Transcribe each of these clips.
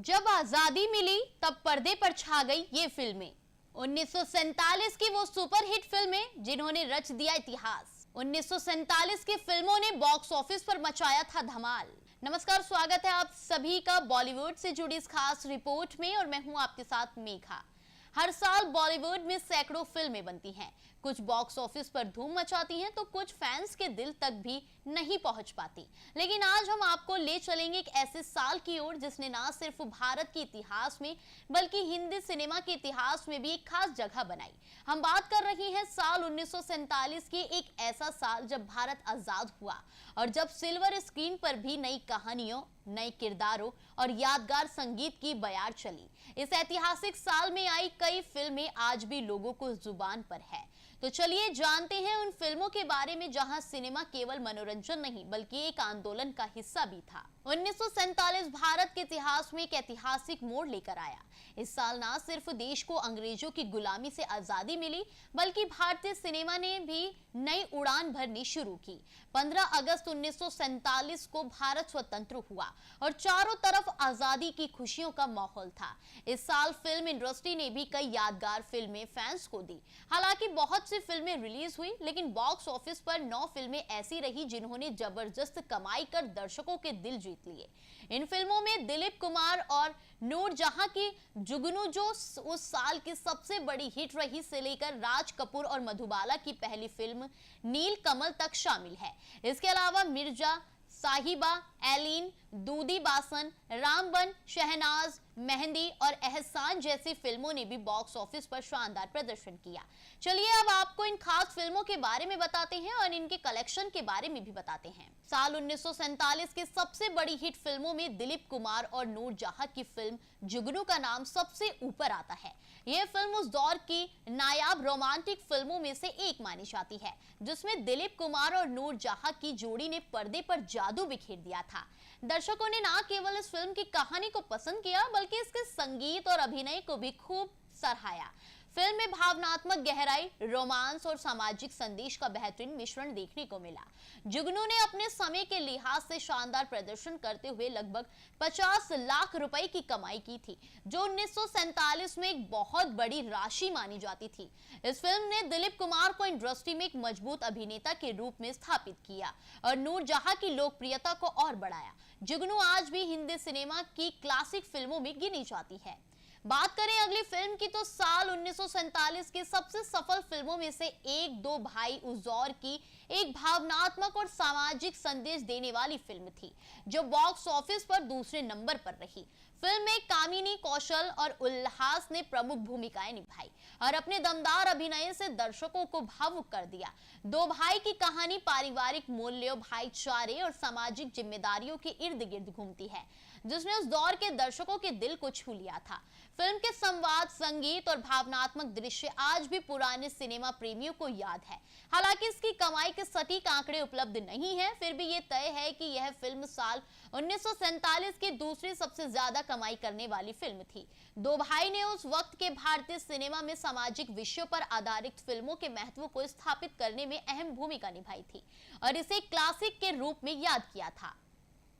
जब आजादी मिली तब पर्दे पर छा गई ये फिल्में। 1947 की वो सुपरहिट फिल्में जिन्होंने रच दिया इतिहास। 1947 की फिल्मों ने बॉक्स ऑफिस पर मचाया था धमाल। नमस्कार, स्वागत है आप सभी का बॉलीवुड से जुड़ी इस खास रिपोर्ट में और मैं हूं आपके साथ मेघा। हर साल बॉलीवुड में सैकड़ों फिल्में बनती हैं। कुछ बॉक्स ऑफिस पर धूम मचाती हैं तो कुछ फैंस के दिल तक भी नहीं पहुंच पाती। लेकिन आज हम आपको ले चलेंगे एक ऐसे साल की ओर जिसने ना सिर्फ भारत के इतिहास में बल्कि हिंदी सिनेमा के इतिहास में भी एक खास जगह बनाई। हम बात कर रही हैं साल 1947 की, एक ऐसा साल जब भारत आजाद हुआ और जब सिल्वर स्क्रीन पर भी नई कहानियों, नए किरदारों और यादगार संगीत की बयार चली। इस ऐतिहासिक साल में आई कई फिल्में आज भी लोगों को जुबान पर है। तो चलिए जानते हैं उन फिल्मों के बारे में जहां सिनेमा केवल मनोरंजन नहीं बल्कि एक आंदोलन का हिस्सा भी था। 1947 भारत के इतिहास में एक ऐतिहासिक मोड़ लेकर आया। इस साल ना सिर्फ देश को अंग्रेजों की गुलामी से आजादी मिली बल्कि भारतीय सिनेमा ने भी नई उड़ान भरनी शुरू की। 15 अगस्त 1947 को भारत स्वतंत्र हुआ और चारों तरफ आजादी की खुशियों का माहौल था। इस साल फिल्म इंडस्ट्री ने भी कई यादगार फिल्में फैंस को दी। हालांकि बहुत सी फिल्में रिलीज हुई लेकिन बॉक्स ऑफिस पर 9 फिल्में ऐसी रही जिन्होंने जबरदस्त कमाई कर दर्शकों के दिल जीत लिए। इन फिल्मों में दिलीप कुमार और नूरजहां की जुगनू जो उस साल की सबसे बड़ी हिट रही से लेकर राज कपूर और मधुबाला की पहली फिल्म नील कमल तक शामिल है। इसके अलावा मिर्जा, साहिबा, एलिन, दूधी बासन, रामबन, शहनाज, मेहंदी और एहसान जैसी फिल्मों ने भी बॉक्स ऑफिस पर शानदार प्रदर्शन किया। चलिए अब आपको इन खास फिल्मों के बारे में बताते हैं और इनके कलेक्शन के बारे में भी बताते हैं। साल 1947 के सबसे बड़ी हिट फिल्मों में दिलीप कुमार और नूरजहां की फिल्म जुगनू का नाम सबसे ऊपर आता है। यह फिल्म उस दौर की नायाब रोमांटिक फिल्मों में से एक मानी जाती है जिसमें दिलीप कुमार और नूरजहां की जोड़ी ने पर्दे पर जादू बिखेर दिया था। दर्शकों ने न केवल इस फिल्म की कहानी को पसंद किया बल्कि इसके संगीत और अभिनय को भी खूब सराहाया। फिल्म में भावनात्मक गहराई, रोमांस और सामाजिक संदेश का बेहतरीन मिश्रण देखने को मिला। जुगनू ने अपने समय के लिहाज से शानदार प्रदर्शन करते हुए लगभग 50 लाख रुपए की कमाई की थी, जो 1947 में एक बहुत बड़ी राशि मानी जाती थी। इस फिल्म ने दिलीप कुमार को इंडस्ट्री में एक मजबूत अभिनेता के रूप में स्थापित किया और नूरजहां की लोकप्रियता को और बढ़ाया। जुगनू आज भी हिंदी सिनेमा की क्लासिक फिल्मों में गिनी जाती है। बात करें अगली फिल्म की तो साल 1947 की सबसे सफल फिल्मों में से एक दो भाई उस दौर की एक भावनात्मक और सामाजिक संदेश देने वाली फिल्म थी जो बॉक्स ऑफिस पर दूसरे नंबर पर रही। फिल्म में कामिनी कौशल और उल्लास ने प्रमुख भूमिकाएं निभाई और अपने दमदार अभिनय से दर्शकों को भावुक कर दिया। दो भाई की कहानी पारिवारिक मूल्यों, भाईचारे और सामाजिक जिम्मेदारियों के इर्द गिर्द घूमती है जिसने उस दौर के दर्शकों के दिल को छू लिया था। फिल्म के संवाद, संगीत और भावनात्मक दृश्य आज भी पुराने सिनेमा प्रेमियों को याद है। हालांकि इसकी कमाई के सटीक आंकड़े उपलब्ध नहीं है, फिर भी ये तय है कि यह फिल्म साल 1947 की दूसरी सबसे ज्यादा कमाई करने वाली फिल्म थी। दो भाई ने उस वक्त के भारतीय सिनेमा में सामाजिक विषयों पर आधारित फिल्मों के महत्व को स्थापित करने में अहम भूमिका निभाई थी और इसे क्लासिक के रूप में याद किया था।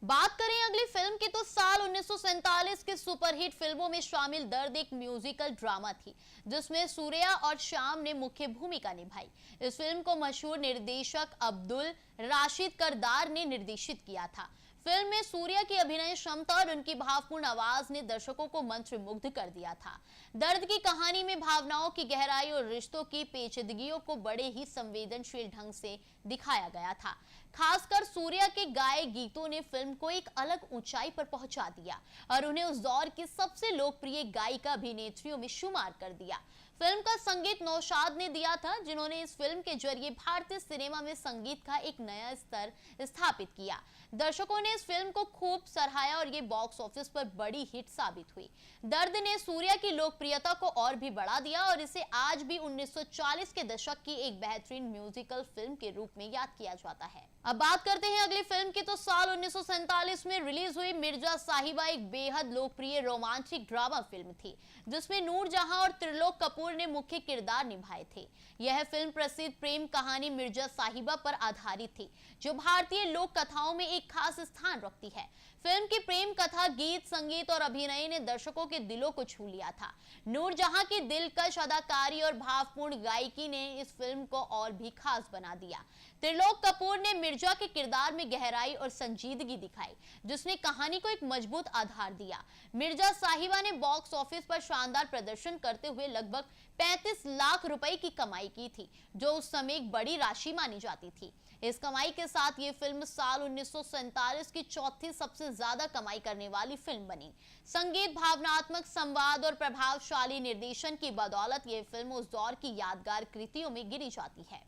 बात करें अगली फिल्म की तो साल 1947 के सुपरहिट फिल्मों में शामिल दर्द एक म्यूजिकल ड्रामा थी जिसमें सूर्या और श्याम ने मुख्य भूमिका निभाई। इस फिल्म को मशहूर निर्देशक अब्दुल राशिद करदार ने निर्देशित किया था। फिल्म में सूर्या की अभिनय क्षमता और उनकी भावपूर्ण आवाज ने दर्शकों को मंत्रमुग्ध कर दिया था। दर्द की कहानी में भावनाओं की गहराई और रिश्तों की पेचीदगियों को बड़े ही संवेदनशील ढंग से दिखाया गया था। खासकर सूर्या के गाए गीतों ने फिल्म को एक अलग ऊंचाई पर पहुंचा दिया और उन्हें उस दौर की सबसे लोकप्रिय गायिका अभिनेत्रियों में शुमार कर दिया। फिल्म का संगीत नौशाद ने दिया था जिन्होंने इस फिल्म के जरिए भारतीय सिनेमा में संगीत का एक नया स्तर स्थापित किया। दर्शकों ने इस फिल्म को खूब सराहाया और ये बॉक्स ऑफिस पर बड़ी हिट साबित हुई। दर्द ने सूर्या की लोकप्रियता को और भी बढ़ा दिया और इसे आज भी 1940 के दशक की एक बेहतरीन म्यूजिकल फिल्म के रूप में याद किया जाता है। अब बात करते हैं अगली फिल्म की तो साल 1947 में रिलीज हुई मिर्जा साहिबा एक बेहद लोकप्रिय रोमांटिक ड्रामा फिल्म थी जिसमें नूरजहां और त्रिलोक कपूर कपूर ने मुख्य किरदार निभाए थे। यह फिल्म प्रसिद्ध प्रेम कहानी मिर्जा साहिबा पर आधारित थी, जो भारतीय लोक कथाओं में एक खास स्थान रखती है। फिल्म की प्रेम कथा, गीत, संगीत और अभिनय ने दर्शकों के दिलों को छू लिया था। नूरजहां की दिलकश अदाकारी और भावपूर्ण गायकी ने इस फिल्म को और भी खास बना दिया। त्रिलोक कपूर ने मिर्जा के किरदार में गहराई और संजीदगी दिखाई, जिसने कहानी को एक मजबूत आधार दिया। मिर्जा साहिबा ने बॉक्स ऑफिस पर शानदार प्रदर्शन करते हुए लगभग 35 लाख रुपए की कमाई की थी, जो उस समय एक बड़ी राशि मानी जाती थी। इस कमाई के साथ ये फिल्म साल 1947 की चौथी सबसे ज्यादा कमाई करने वाली फिल्म बनी। संगीत, भावनात्मक संवाद और प्रभावशाली निर्देशन की बदौलत ये फिल्म उस दौर की यादगार कृतियों में गिनी जाती है।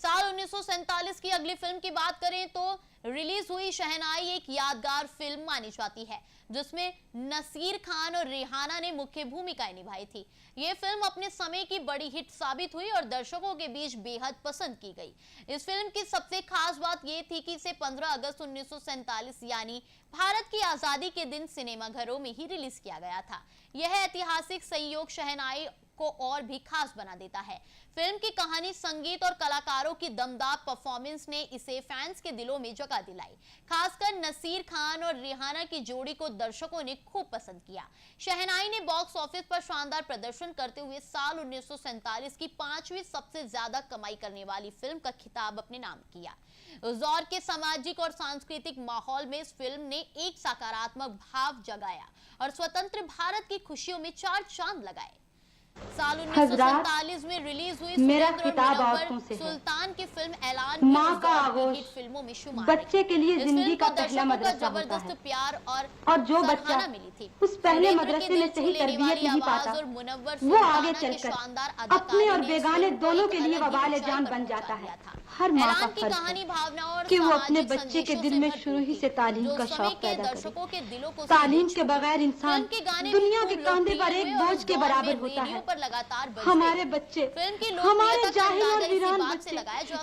साल 1947 की अगली फिल्म की बात करें तो रिलीज हुई शहनाई एक यादगार फिल्म मानी जाती है, जिसमें नसीर खान और रिहाना ने मुख्य भूमिकाएं निभाई थी। ये फिल्म अपने समय की बड़ी हिट साबित हुई और दर्शकों के बीच बेहद पसंद की गई। इस फिल्म की सबसे खास बात यह थी कि इसे 15 अगस्त 1947 यानी भारत की आजादी के दिन सिनेमाघरों में ही रिलीज किया गया था। यह ऐतिहासिक संयोग शहनाई को और भी खास बना देता है। फिल्म की कहानी, संगीत और कलाकारों की दमदार परफॉर्मेंस ने इसे फैंस के दिलों में जगह दिलाई। खासकर नसीर खान और रिहाना की जोड़ी को दर्शकों ने खूब पसंद किया। शहनाई ने बॉक्स ऑफिस पर शानदार प्रदर्शन करते हुए साल 1947 की 5वीं सबसे ज्यादा कमाई करने वाली फिल्म का खिताब अपने नाम किया। उस दौर के सामाजिक और सांस्कृतिक माहौल में इस फिल्म ने एक सकारात्मक भाव जगाया और स्वतंत्र भारत की खुशियों में चार चांद लगाए। साल 1947 में रिलीज हुई मेरा खिताब औरतों से सुल्तान की फिल्म ऐलान माँ का आगोश फिल्मों में शुमार बच्चे के लिए जिंदगी का पहला मदरसा होता है। प्यार और जो बच्चा मिली थी उस पहले मदरसे में सही तरबियत नहीं पाता, वो आगे चलकर अपने और बेगाने दोनों के लिए वबाल जान बन जाता है। हर माँ का फर्ज है कि वो अपने बच्चे के दिल में शुरू ही से तालीम का शौक पैदा करे। तालीम के बगैर इंसान दुनिया के कंधे पर एक बोझ के बराबर होता है। हमारे बच्चे, हमारे जाहिल और वीरान बच्चे,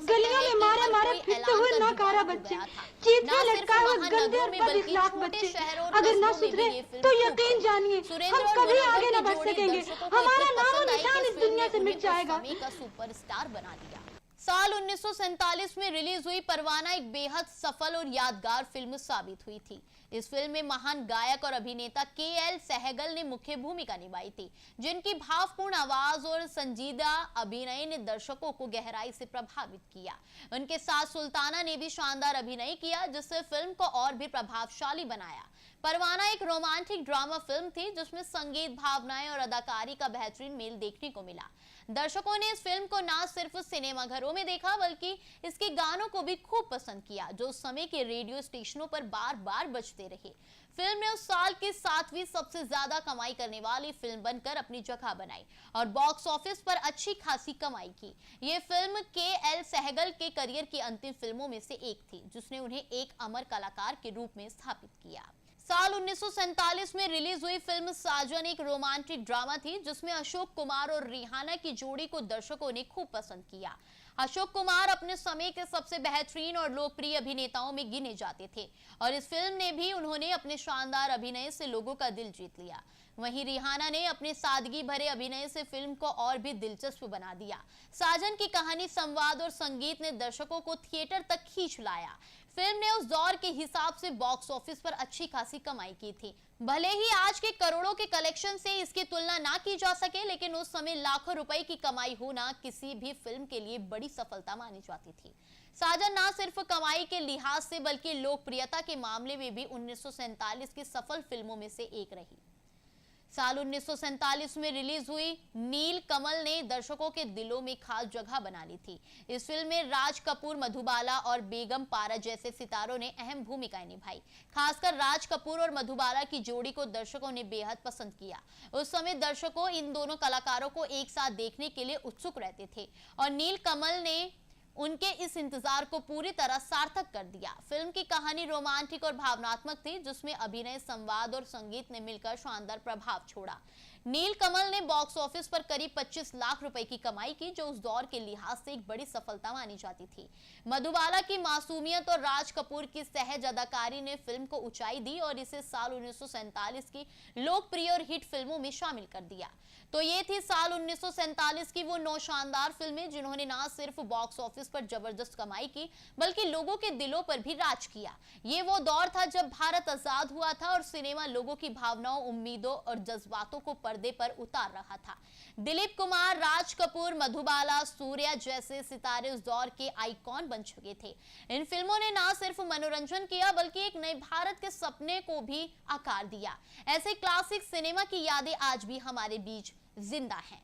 गलियों में मारे मारे फिरते हुए नाकारा बच्चे, चीथड़े लटकाए हुए गंदे और बदअखलाक बच्चे अगर ना सुधरे तो यकीन जानिए हम कभी आगे न बढ़ सकेंगे। हमारा नाम और निशान इस दुनिया से मिट जाएगा। सुपरस्टार बना दिया। साल 1947 में रिलीज हुई परवाना एक बेहद सफल और यादगार फिल्म साबित हुई थी। इस फिल्म में महान गायक और अभिनेता के.एल. सहगल ने मुख्य भूमिका निभाई थी, जिनकी भावपूर्ण आवाज और संजीदा अभिनय ने दर्शकों को गहराई से प्रभावित किया। उनके साथ सुल्ताना ने भी शानदार अभिनय किया, जिससे फिल्म को और भी प्रभावशाली बनाया। परवाना एक रोमांटिक ड्रामा फिल्म थी, जिसमें संगीत, भावनाएं और अदाकारी का बेहतरीन मेल देखने को मिला। दर्शकों ने इस फिल्म को न सिर्फ सिनेमाघरों में देखा, बल्कि इसके गानों को भी खूब पसंद किया, जो उस समय के रेडियो स्टेशनों पर बार बार बजते रहे। फिल्म ने उस साल की 7वीं सबसे ज्यादा कमाई करने वाली फिल्म बनकर अपनी जगह बनाई और बॉक्स ऑफिस पर अच्छी खासी कमाई की। ये फिल्म के.एल. सहगल के करियर की अंतिम फिल्मों में से एक थी, जिसने उन्हें एक अमर कलाकार के रूप में स्थापित किया। साल 1947 में रिलीज हुई फिल्म साजन एक रोमांटिक ड्रामा थी, जिसमें अशोक कुमार और रिहाना की जोड़ी को दर्शकों ने खूब पसंद किया। अशोक कुमार अपने समय के सबसे बेहतरीन और लोकप्रिय अभिनेताओं में गिने जाते थे और इस फिल्म ने भी उन्होंने अपने शानदार अभिनय से लोगों का दिल जीत लिया। वहीं रिहाना ने अपने सादगी भरे अभिनय से फिल्म को और भी दिलचस्प बना दिया। साजन की कहानी, संवाद और संगीत ने दर्शकों को थिएटर तक खींच लाया। फिल्म ने उस दौर के हिसाब से बॉक्स ऑफिस पर अच्छी खासी कमाई की थी। भले ही आज के करोड़ों के कलेक्शन से इसकी तुलना ना की जा सके, लेकिन उस समय लाखों रुपए की कमाई होना किसी भी फिल्म के लिए बड़ी सफलता मानी जाती थी। साजन ना सिर्फ कमाई के लिहाज से बल्कि लोकप्रियता के मामले में भी 1947 की सफल फिल्मों में से एक रही। साल 1947 में रिलीज हुई नील कमल ने दर्शकों के दिलों में खास जगह बना ली थी। इस फिल्म में राज कपूर, मधुबाला और बेगम पारा जैसे सितारों ने अहम भूमिकाएं निभाई। खासकर राज कपूर और मधुबाला की जोड़ी को दर्शकों ने बेहद पसंद किया। उस समय दर्शकों इन दोनों कलाकारों को एक साथ देखने के लिए उत्सुक रहते थे और नील कमल ने उनके इस इंतजार को पूरी तरह सार्थक कर दिया। फिल्म की कहानी रोमांटिक और भावनात्मक थी, जिसमें अभिनय, संवाद और संगीत ने मिलकर शानदार प्रभाव छोड़ा। नील कमल ने बॉक्स ऑफिस पर करीब 25 लाख रुपए की कमाई की, जो उस दौर के लिहाज से एक बड़ी सफलता मानी जाती थी। मधुबाला की मासूमियत और राज कपूर की सहज अदाकारी ने फिल्म को ऊंचाई दी और इसे साल 1947 की लोकप्रिय और हिट फिल्मों में शामिल कर दिया। तो ये थी साल 1947 की वो 9 शानदार फिल्में जिन्होंने ना सिर्फ बॉक्स ऑफिस पर जबरदस्त कमाई की, बल्कि लोगों के दिलों पर भी राज किया। ये वो दौर था जब भारत आजाद हुआ था और सिनेमा लोगों की भावनाओं, उम्मीदों और जज्बातों को पर्दे पर उतार रहा था। दिलीप कुमार, राज कपूर, मधुबाला, सूर्या जैसे सितारे उस दौर के आइकॉन बन चुके थे। इन फिल्मों ने ना सिर्फ मनोरंजन किया, बल्कि एक नए भारत के सपने को भी आकार दिया। ऐसे क्लासिक सिनेमा की यादें आज भी हमारे बीच जिंदा हैं।